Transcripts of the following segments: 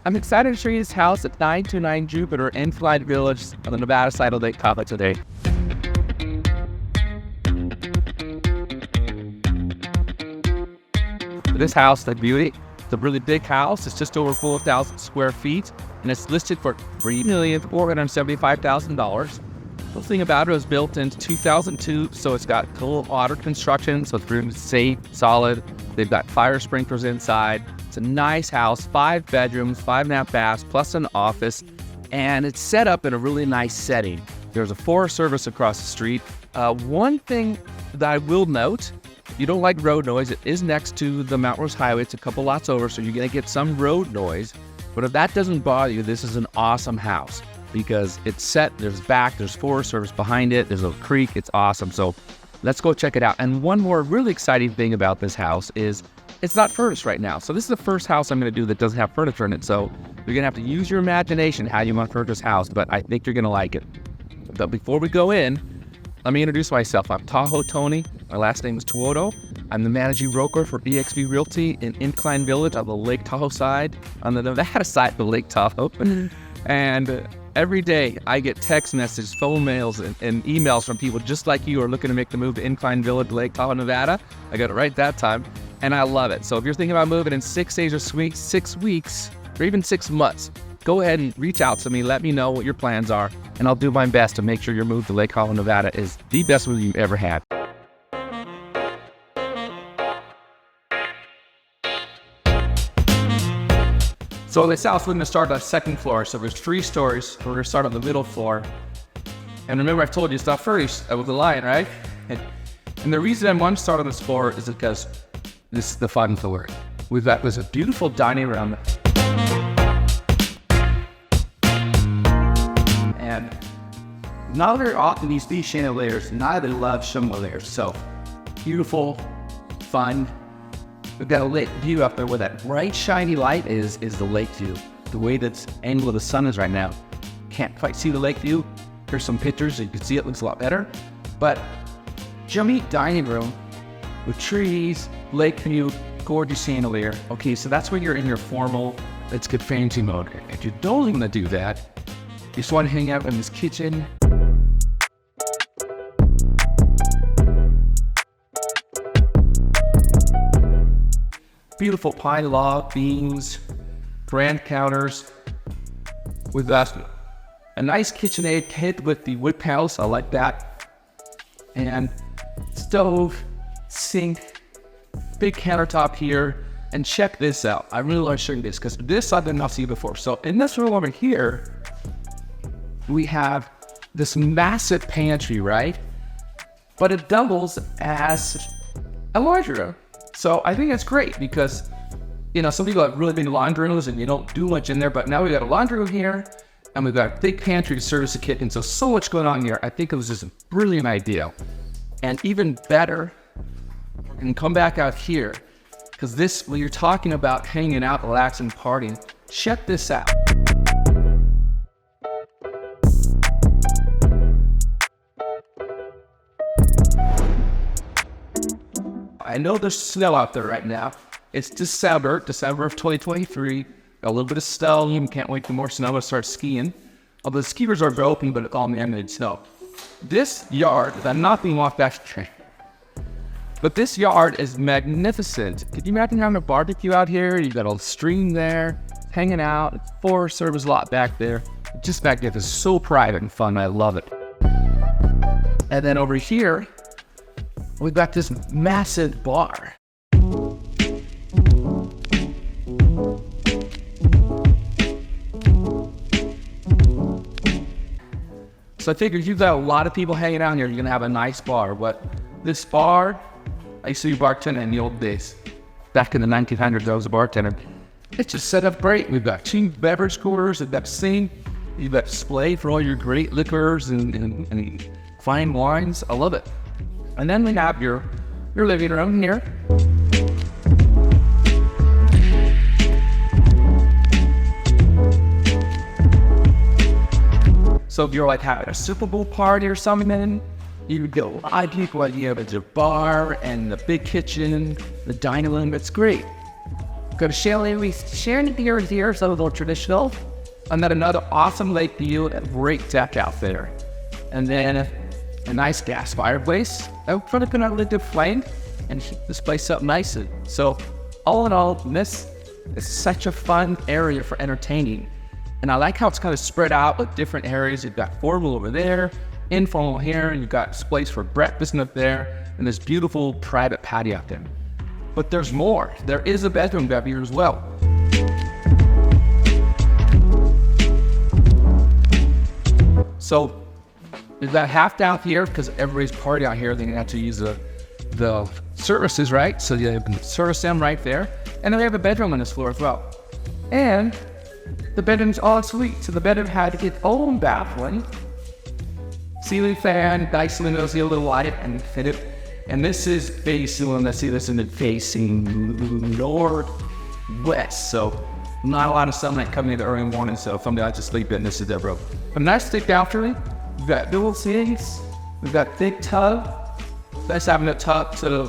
I'm excited to show you this house at 929 Jupiter, Incline Village on the Nevada side of Lake Tahoe today. This house, the beauty, it's a really big house. It's just over 4,000 square feet, and it's listed for $3,475,000. The thing about it was built in 2002, so it's got cold water construction, so it's really safe, solid. They've got fire sprinklers inside. It's a nice house, 5 bedrooms, 5.5 baths, plus an office, and it's set up in a really nice setting. There's a Forest Service across the street. One thing that I will note, if you don't like road noise, it is next to the Mountain Rose Highway. It's a couple lots over, so you're gonna get some road noise. But if that doesn't bother you, this is an awesome house because it's set, there's Forest Service behind it, there's a creek, it's awesome. So let's go check it out. And one more really exciting thing about this house is it's not furnished right now. So this is the first house I'm gonna do that doesn't have furniture in it. So you're gonna have to use your imagination how you want to furnish this house, but I think you're gonna like it. But before we go in, let me introduce myself. I'm Tahoe Tony. My last name is Tuoto. I'm the managing broker for EXP Realty in Incline Village on the Lake Tahoe side, on the Nevada side of the Lake Tahoe. And every day I get text messages, phone mails, and emails from people just like you who are looking to make the move to Incline Village, Lake Tahoe, Nevada. I got it right that time, and I love it. So if you're thinking about moving in 6 days or 6 weeks, or even 6 months, go ahead and reach out to me. Let me know what your plans are, and I'll do my best to make sure your move to Lake Tahoe, Nevada is the best move you've ever had. So this house, we're going to start on the second floor. So there's 3 stories. We're going to start on the middle floor. And remember, I've told you it's not furnished. I was lying, right? And the reason I want to start on this floor is because this is the fun floor. We've got this beautiful dining room. And not very often these chandeliers, neither love chandeliers. So beautiful, fun. We've got a lake view up there where that bright shiny light is the lake view. The way that angle of the sun is right now. Can't quite see the lake view. Here's some pictures so you can see it looks a lot better. But yummy dining room with trees, lake view, gorgeous chandelier. Okay, so that's when you're in your formal, let's get fancy mode. If you don't want to do that, you just want to hang out in this kitchen. Beautiful pine log beams, grand counters. We've got a nice KitchenAid kit with the wood panels. I like that. And stove, sink, big countertop here. And check this out. I really want to show you this because this I did not see before. So in this room over here, we have this massive pantry, right? But it doubles as a laundry room. So I think that's great because, you know, some people have really big laundry rooms and you don't do much in there, but now we got a laundry room here and we've got a big pantry to service the kitchen. So much going on here. I think it was just a brilliant idea. And even better, we can come back out here because this, when you're talking about hanging out, relaxing, partying, check this out. I know there's snow out there right now. It's December of 2023. Got a little bit of snow. You can't wait for more snow to start skiing. Although the skiers are open, but it's all man-made snow. This yard, I'm not being off that train, but this yard is magnificent. Could you imagine having a barbecue out here? You got a stream there, hanging out. It's Forest Service lot back there. Just magnificent. So private and fun. I love it. And then over here, we've got this massive bar. So I figured you've got a lot of people hanging out here, you're gonna have a nice bar. But this bar, I used to be bartending in the old days. Back in the 1900s, I was a bartender. It's just set up great. We've got 2 beverage coolers, we've got sink, you've got display for all your great liquors and fine wines. I love it. And then we have your living room here. So if you're like having a Super Bowl party or something, you would get a lot of people. You have a bar and the big kitchen, the dining room. It's great. got a chandelier here, so a little traditional. And then another awesome lake view and great deck out there. And then a nice gas fireplace. I'm trying to put out a little flame and heat this place up nicely. So all in all, this is such a fun area for entertaining. And I like how it's kind of spread out with different areas. You've got formal over there, informal here, and you've got space for breakfast up there, and this beautiful private patio out there. But there's more. There is a bedroom back here as well. So is that half down here because everybody's party out here? They have to use the services, right? So you can service them right there. And then we have a bedroom on this floor as well. And the bedroom's en suite. So the bedroom had its own bathroom, ceiling fan, nice windows, a little light, and fit it. And this is facing, let's see, this is facing northwest. So not a lot of sunlight coming in the early morning. So if somebody likes to sleep in, this is their room. A nice thick balcony. We've got dual sinks. We've got thick tub. Nice having a tub to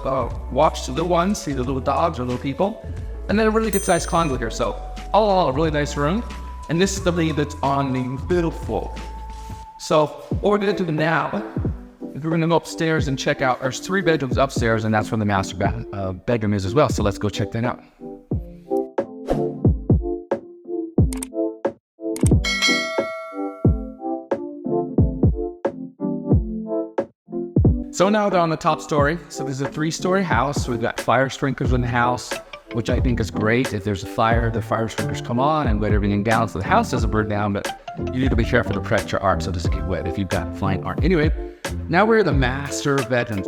watch the little ones, see the little dogs or little people. And then a really good sized conduit here. So all in all, a really nice room. And this is the lead that's on the middle floor. So what we're gonna do now is we're gonna go upstairs and check out, there's 3 bedrooms upstairs, and that's where the master bedroom is as well. So let's go check that out. So now they're on the top story. So there's a 3-story house. We've got fire sprinklers in the house, which I think is great. If there's a fire, the fire sprinklers come on and let everything down so the house doesn't burn down, but you need to be careful to protect your art so it doesn't get wet if you've got flying art. Anyway, now we're in the master bedroom.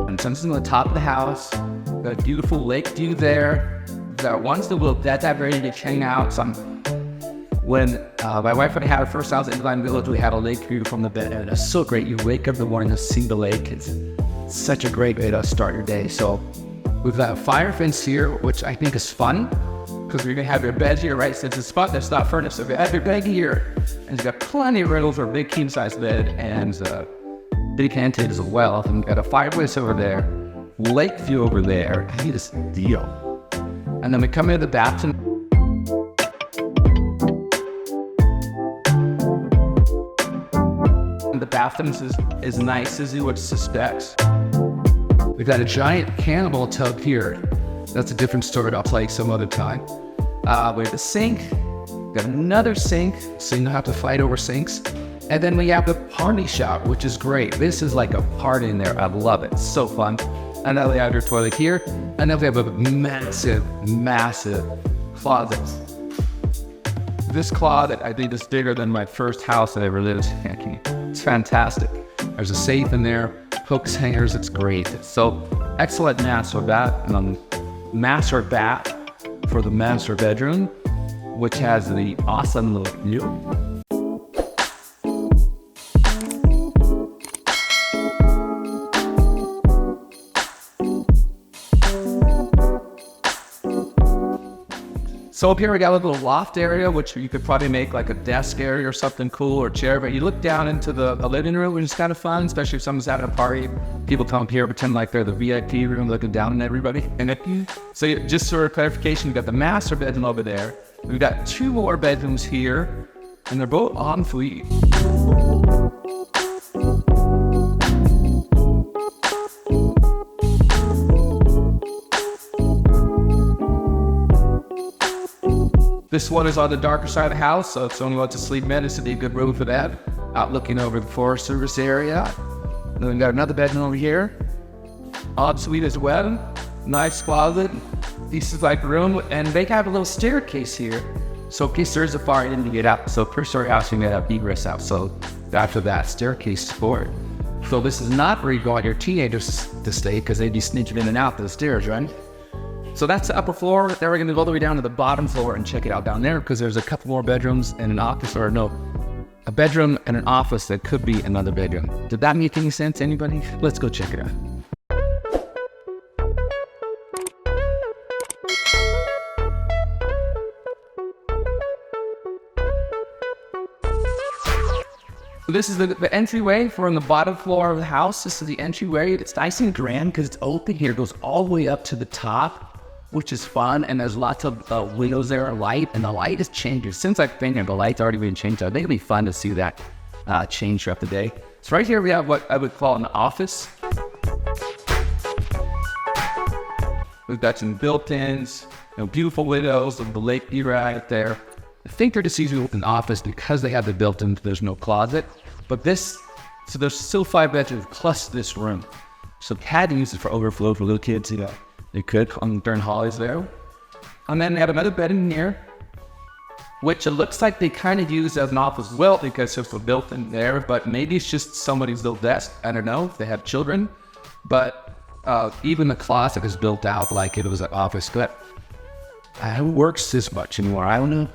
And so this is on the top of the house. Got a beautiful lake view there. We've got one little bed that ready to hang out. When my wife and I had our first house in Incline Village, we had a lake view from the bed, and it's so great. You wake up in the morning to see the lake. It's such a great way to start your day. So we've got a fire fence here, which I think is fun, because you're gonna have your bed here, right? Since it's a spot that's not furnished, so you have your bed here, and you've got plenty of rentals for a big king-size bed and big hand table as well. And we've got a fireplace over there, lake view over there. I need this deal. And then we come into the bathroom. The bathroom is as nice as you would suspect. We've got a giant cannibal tub here. That's a different story I'll play some other time. We have a sink, got another sink, so you don't have to fight over sinks. And then we have the party shower, which is great. This is like a party in there. I love it. It's so fun. And then we have your toilet here. And then we have a massive, massive closet. This closet, I think, is bigger than my first house I ever lived in. It's fantastic. There's a safe in there, hooks, hangers, it's great. So excellent master bath, and master bath for the master bedroom, which has the awesome little view. So up here we got a little loft area, which you could probably make like a desk area or something cool, or chair, but you look down into the living room, which is kind of fun, especially if someone's having a party. People come up here, pretend like they're the VIP room looking down on everybody. So just for clarification, we've got the master bedroom over there. We've got 2 more bedrooms here, and they're both en suite. This one is on the darker side of the house, so if someone wants to sleep in, this would be a good room for that. Out looking over the Forest Service area. Then we've got another bedroom over here. En suite as well. Nice closet. Decent like room. And they have a little staircase here. So in case there is a fire, you need to get out. So first story house, you have egress out. So after that, staircase support. So this is not where you want your teenagers to stay, because they'd be sneaking in and out the stairs, right? So that's the upper floor. Then we're gonna go all the way down to the bottom floor and check it out down there, because there's a couple more bedrooms and an office, or no, a bedroom and an office that could be another bedroom. Did that make any sense, anybody? Let's go check it out. This is the entryway. We're on the bottom floor of the house. This is the entryway. It's nice and grand because it's open here. It goes all the way up to the top, which is fun. And there's lots of windows there, light, and the light is changing. Since I've been here, the light's already been changed. I think it'll be fun to see that change throughout the day. So right here we have what I would call an office. We've got some built-ins, beautiful windows of the lake view right there. I think they're just using an office because they have the built-in, there's no closet. But so there's still 5 bedrooms plus this room. So had to use it for overflow for little kids, they could during holidays there. And then they have another bed in here, which it looks like they kind of use as an office as well because it's built in there, but maybe it's just somebody's little desk. I don't know if they have children, but even the closet is built out like it was an office. But it works this much anymore. I don't know.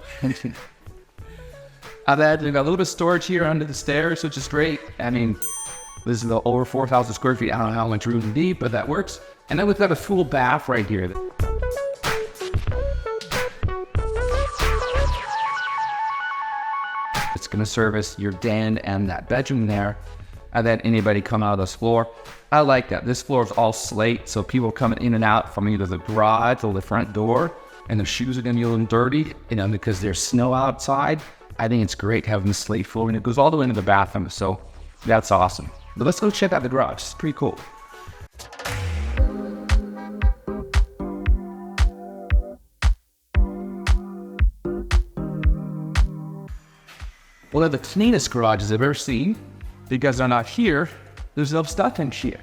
I've got a little bit of storage here under the stairs, which is great. I mean, this is over 4,000 square feet. I don't know how much room to need, but that works. And then we've got a full bath right here. It's going to service your den and that bedroom there. And then anybody come out of this floor. I like that. This floor is all slate, so people coming in and out from either the garage or the front door, and their shoes are going to be a little dirty, because there's snow outside. I think it's great having the slate floor, and it goes all the way into the bathroom, so that's awesome. But let's go check out the garage. It's pretty cool. One of the cleanest garages I've ever seen, because they're not here, there's no stuff in here.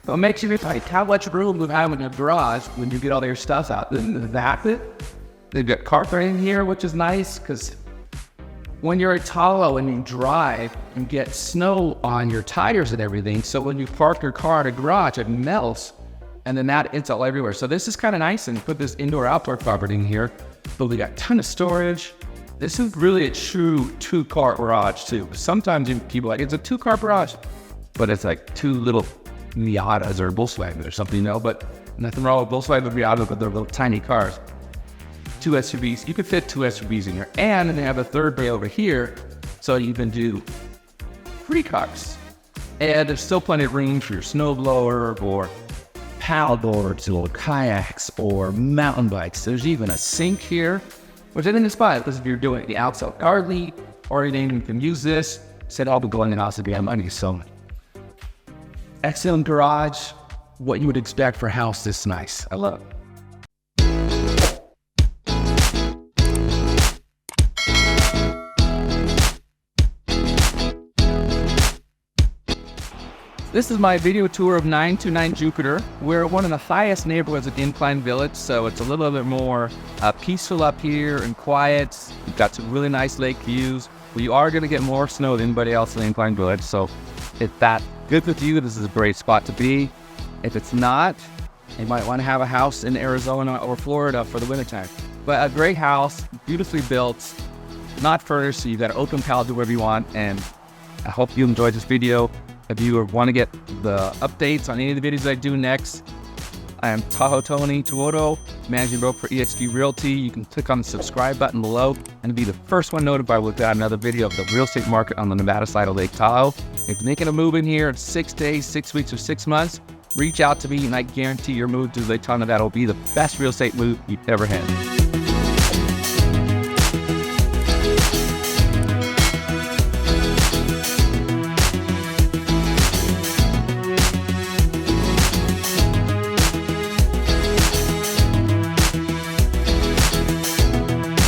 So it makes you realize how much room you have in a garage when you get all your stuff out. That's it. They've got carpet in here, which is nice, because when you're at Tahoe and you drive, you get snow on your tires and everything. So when you park your car in a garage, it melts, and then it's all everywhere. So this is kind of nice, and put this indoor-outdoor carpet in here. But we got a ton of storage. This is really a true 2-car garage too. Sometimes people are like, it's a 2-car garage, but it's like 2 little Miatas or Volkswagens or something, but nothing wrong with Volkswagen or Miatas, but they're little tiny cars. 2 SUVs, you could fit 2 SUVs in here, and then they have a third bay over here, so you can do 3 cars. And there's still plenty of room for your snowblower or paddleboards or kayaks or mountain bikes. There's even a sink here, which I think is fine, because if you're doing the outside gardening or anything, you can use this. Said I'll be going in the house if you have money, so. Excellent garage, what you would expect for a house this nice. I love it. This is my video tour of 929 Jupiter. We're one of the highest neighborhoods of Incline Village, so it's a little bit more peaceful up here and quiet. We've got some really nice lake views. We are going to get more snow than anybody else in Incline Village, so if that's good with you, this is a great spot to be. If it's not, you might want to have a house in Arizona or Florida for the wintertime. But a great house, beautifully built, not furnished, so you've got an open palette, do whatever you want, and I hope you enjoyed this video. If you want to get the updates on any of the videos I do next, I am Tahoe Tony Tuoto, Managing Broker for EXG Realty. You can click on the subscribe button below and be the first one notified when we've got another video of the real estate market on the Nevada side of Lake Tahoe. If you're making a move in here in 6 days, 6 weeks, or 6 months, reach out to me and I guarantee your move to Lake Tahoe, Nevada will be the best real estate move you've ever had.